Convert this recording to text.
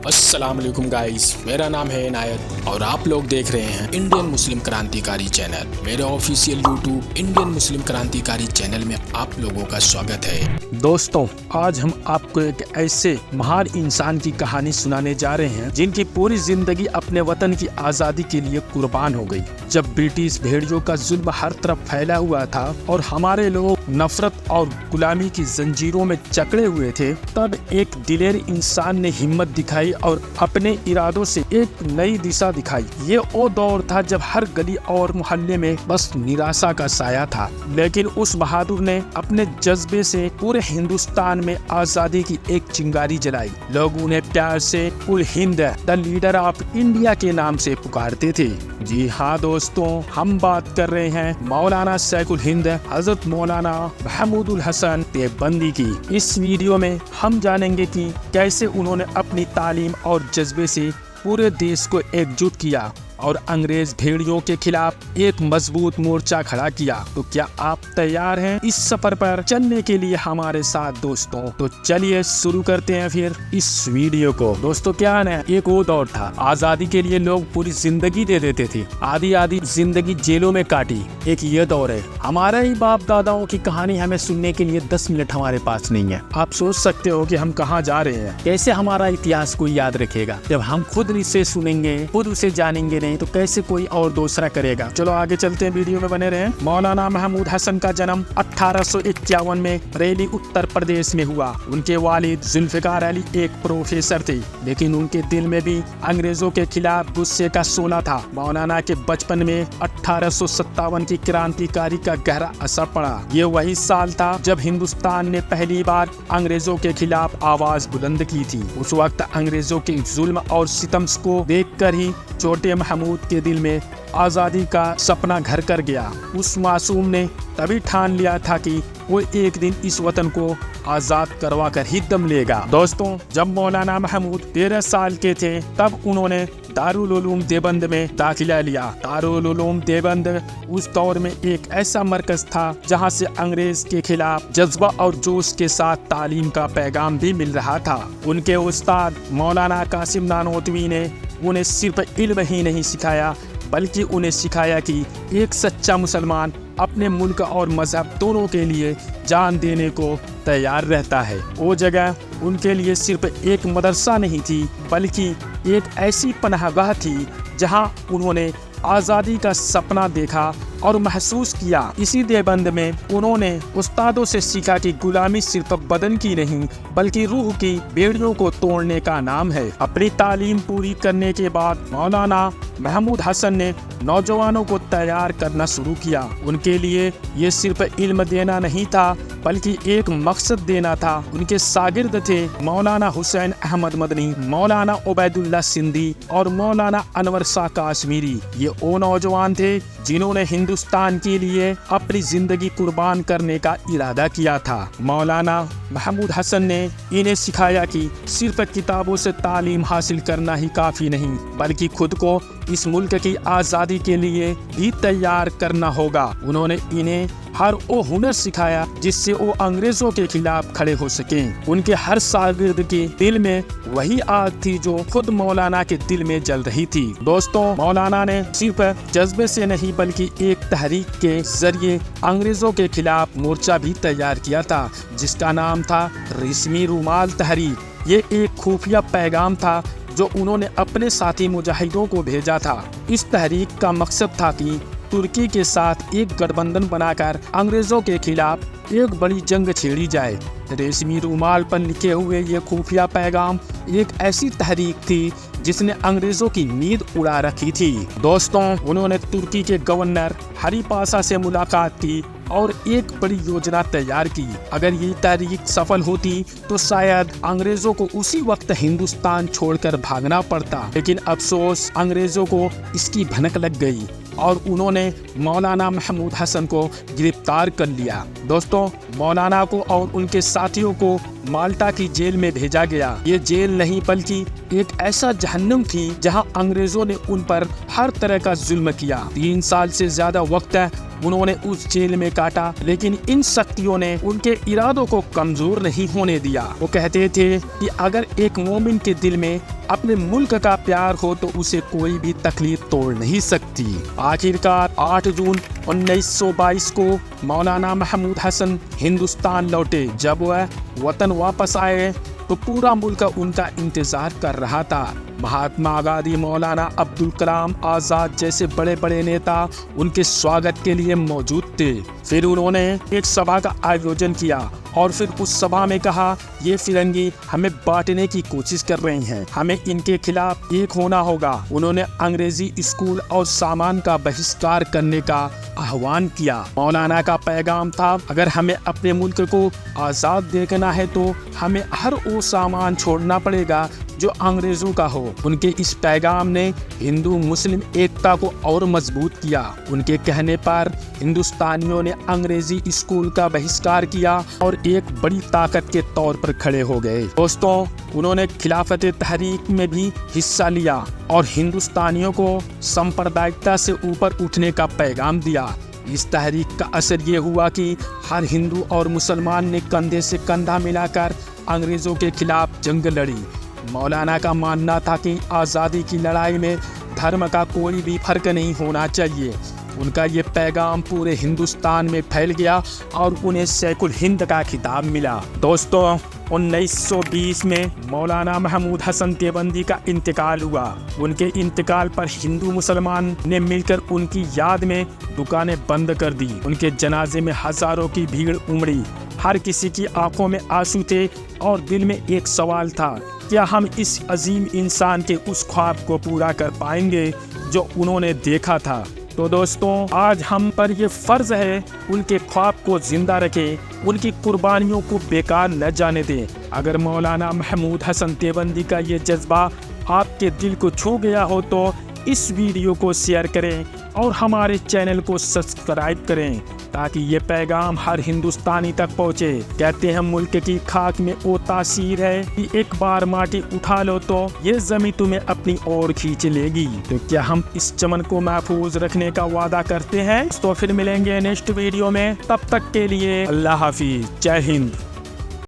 अस्सलाम वालेकुम गाइस, मेरा नाम है इनायत और आप लोग देख रहे हैं इंडियन मुस्लिम क्रांतिकारी चैनल। मेरे ऑफिशियल यूट्यूब इंडियन मुस्लिम क्रांतिकारी चैनल में आप लोगों का स्वागत है। दोस्तों, आज हम आपको एक ऐसे महान इंसान की कहानी सुनाने जा रहे हैं जिनकी पूरी जिंदगी अपने वतन की आज़ादी के लिए कुर्बान हो गई। जब ब्रिटिश भेड़ियों का जुल्म हर तरफ फैला हुआ था और हमारे लोग नफरत और गुलामी की जंजीरों में जकड़े हुए थे, तब एक दिलेर इंसान ने हिम्मत दिखाई और अपने इरादों से एक नई दिशा दिखाई। ये वो दौर था जब हर गली और मोहल्ले में बस निराशा का साया था, लेकिन उस बहादुर ने अपने जज्बे से पूरे हिंदुस्तान में आजादी की एक चिंगारी जलाई। लोग उन्हें प्यार से उल हिंद, द लीडर ऑफ इंडिया के नाम से पुकारते थे। जी हाँ दोस्तों, हम बात कर रहे हैं मौलाना सैफुल हिंद हजरत मौलाना महमूदुल हसन देवबंदी की। इस वीडियो में हम जानेंगे कि कैसे उन्होंने अपनी तालीम और जज्बे से पूरे देश को एकजुट किया और अंग्रेज भेड़ियों के खिलाफ एक मजबूत मोर्चा खड़ा किया। तो क्या आप तैयार हैं इस सफर पर चलने के लिए हमारे साथ दोस्तों? तो चलिए शुरू करते हैं फिर इस वीडियो को। दोस्तों, क्या है, एक वो दौर था, आजादी के लिए लोग पूरी जिंदगी दे देते थे, आधी आधी जिंदगी जेलों में काटी। एक ये दौर है। हमारे ही बाप दादाओं की कहानी हमें सुनने के लिए 10 मिनट हमारे पास नहीं है। आप सोच सकते हो कि हम कहाँ जा रहे हैं, कैसे हमारा इतिहास कोई याद रखेगा। जब हम खुद इसे सुनेंगे, खुद उसे जानेंगे नहीं, तो कैसे कोई और दूसरा करेगा। चलो आगे चलते हैं, वीडियो में बने रहें। मौलाना महमूद हसन का जन्म 1851 में बरेली उत्तर प्रदेश में हुआ। उनके वालिद जुल्फिकार अली एक प्रोफेसर थे, लेकिन उनके दिल में भी अंग्रेजों के खिलाफ गुस्से का सोना था। मौलाना के बचपन में 1857 की क्रांतिकारी का गहरा असर पड़ा। ये वही साल था जब हिंदुस्तान ने पहली बार अंग्रेजों के खिलाफ आवाज बुलंद की थी। उस वक्त अंग्रेजों के जुल्म और सितम को देखकर ही छोटे महमूद के दिल में आजादी का सपना घर कर गया। उस मासूम ने तभी ठान लिया था कि वो एक दिन इस वतन को आजाद करवा कर ही दम लेगा। दोस्तों, जब मौलाना महमूद 13 साल के थे, तब उन्होंने दारुल उलूम देवबंद में दाखिला लिया। दारुल उलूम देवबंद उस दौर में एक ऐसा मरकज था जहां से अंग्रेज के खिलाफ जज्बा और जोश के साथ तालीम का पैगाम भी मिल रहा था। उनके उस्ताद मौलाना कासिम नानोतवी ने उन्हें सिर्फ इल्म ही नहीं सिखाया, बल्कि उन्हें सिखाया कि एक सच्चा मुसलमान अपने मुल्क और मजहब दोनों के लिए जान देने को तैयार रहता है। वो जगह उनके लिए सिर्फ एक मदरसा नहीं थी, बल्कि एक ऐसी पनाहगाह थी जहां उन्होंने आज़ादी का सपना देखा और महसूस किया। इसी देवबंद में उन्होंने उस्तादों से सीखा कि गुलामी सिर्फ बदन की नहीं, बल्कि रूह की बेड़ियों को तोड़ने का नाम है। अपनी तालीम पूरी करने के बाद मौलाना महमूद हसन ने नौजवानों को तैयार करना शुरू किया। उनके लिए ये सिर्फ इल्म देना नहीं था, बल्कि एक मकसद देना था। उनके शागिर्द थे मौलाना हुसैन अहमद मदनी, मौलाना उबैदुल्लाह सिंधी और मौलाना अनवर शाह काश्मीरी। ये वो नौजवान थे जिन्होंने हिंदुस्तान के लिए अपनी जिंदगी कुर्बान करने का इरादा किया था। मौलाना महमूद हसन ने इन्हें सिखाया कि सिर्फ किताबों से तालीम हासिल करना ही काफी नहीं, बल्कि खुद को इस मुल्क की आज़ादी के लिए भी तैयार करना होगा। उन्होंने इन्हें हर वो हुनर सिखाया जिससे वो अंग्रेजों के खिलाफ खड़े हो सकें। उनके हर शागिर्द के दिल में वही आग थी जो खुद मौलाना के दिल में जल रही थी। दोस्तों, मौलाना ने सिर्फ जज्बे से नहीं, बल्कि एक तहरीक के जरिए अंग्रेजों के खिलाफ मोर्चा भी तैयार किया था, जिसका नाम था रेशमी रुमाल तहरीक। ये एक खुफिया पैगाम था जो उन्होंने अपने साथी मुजाहिदों को भेजा था। इस तहरीक का मकसद था कि तुर्की के साथ एक गठबंधन बनाकर अंग्रेजों के खिलाफ एक बड़ी जंग छेड़ी जाए। रेशमी रुमाल पर लिखे हुए ये खुफिया पैगाम एक ऐसी तहरीक थी जिसने अंग्रेजों की नींद उड़ा रखी थी। दोस्तों, उन्होंने तुर्की के गवर्नर हरी पाशा से मुलाकात की और एक बड़ी योजना तैयार की। अगर ये तहरीक सफल होती तो शायद अंग्रेजों को उसी वक्त हिंदुस्तान छोड़कर भागना पड़ता, लेकिन अफसोस अंग्रेजों को इसकी भनक लग गई और उन्होंने मौलाना महमूद हसन को गिरफ्तार कर लिया। दोस्तों, मौलाना को और उनके साथियों को माल्टा की जेल में भेजा गया। ये जेल नहीं बल्कि एक ऐसा जहन्नुम थी जहां अंग्रेजों ने उन पर हर तरह का जुल्म किया। 3 साल से ज्यादा वक्त उन्होंने उस जेल में काटा, लेकिन इन शक्तियों ने उनके इरादों को कमजोर नहीं होने दिया। वो कहते थे कि अगर एक मोमिन के दिल में अपने मुल्क का प्यार हो तो उसे कोई भी तकलीफ तोड़ नहीं सकती। आखिरकार 8 जून 1922 को मौलाना महमूद हसन हिंदुस्तान लौटे। जब वह वतन वापस आए तो पूरा मुल्क उनका इंतजार कर रहा था। महात्मा गांधी, मौलाना अब्दुल कलाम आजाद जैसे बड़े बड़े नेता उनके स्वागत के लिए मौजूद थे। फिर उन्होंने एक सभा का आयोजन किया और फिर उस सभा में कहा, ये फिरंगी हमें बांटने की कोशिश कर रहे हैं, हमें इनके खिलाफ एक होना होगा। उन्होंने अंग्रेजी स्कूल और सामान का बहिष्कार करने का आह्वान किया। मौलाना का पैगाम था, अगर हमें अपने मुल्क को आज़ाद देखना है तो हमें हर वो सामान छोड़ना पड़ेगा जो अंग्रेजों का हो। उनके इस पैगाम ने हिंदू मुस्लिम एकता को और मजबूत किया। उनके कहने पर हिंदुस्तानियों ने अंग्रेजी स्कूल का बहिष्कार किया और एक बड़ी ताकत के तौर पर खड़े हो गए। दोस्तों, उन्होंने खिलाफत तहरीक में भी हिस्सा लिया और हिंदुस्तानियों को सांप्रदायिकता से ऊपर उठने का पैगाम दिया। इस तहरीक का असर ये हुआ कि हर हिंदू और मुसलमान ने कंधे से कंधा मिलाकर अंग्रेजों के खिलाफ जंग लड़ी। मौलाना का मानना था कि आज़ादी की लड़ाई में धर्म का कोई भी फर्क नहीं होना चाहिए। उनका ये पैगाम पूरे हिंदुस्तान में फैल गया और उन्हें सैकुल हिंद का खिताब मिला। दोस्तों, 1920 में मौलाना महमूद हसन देवबंदी का इंतकाल हुआ। उनके इंतकाल पर हिंदू मुसलमान ने मिलकर उनकी याद में दुकानें बंद कर दी। उनके जनाजे में हजारों की भीड़ उमड़ी। हर किसी की आंखों में आंसू थे और दिल में एक सवाल था, क्या हम इस अजीम इंसान के उस ख्वाब को पूरा कर पाएंगे जो उन्होंने देखा था। तो दोस्तों, आज हम पर ये फर्ज है उनके ख्वाब को जिंदा रखें, उनकी कुर्बानियों को बेकार न जाने दें। अगर मौलाना महमूद हसन देवबंदी का ये जज्बा आपके दिल को छू गया हो तो इस वीडियो को शेयर करें और हमारे चैनल को सब्सक्राइब करें ताकि ये पैगाम हर हिंदुस्तानी तक पहुँचे। कहते हैं मुल्क की खाक में वो तासीर है कि एक बार माटी उठा लो तो ये जमीन तुम्हें अपनी ओर खींच लेगी। तो क्या हम इस चमन को महफूज रखने का वादा करते हैं? तो फिर मिलेंगे नेक्स्ट वीडियो में, तब तक के लिए अल्लाह हाफिज, जय हिंद।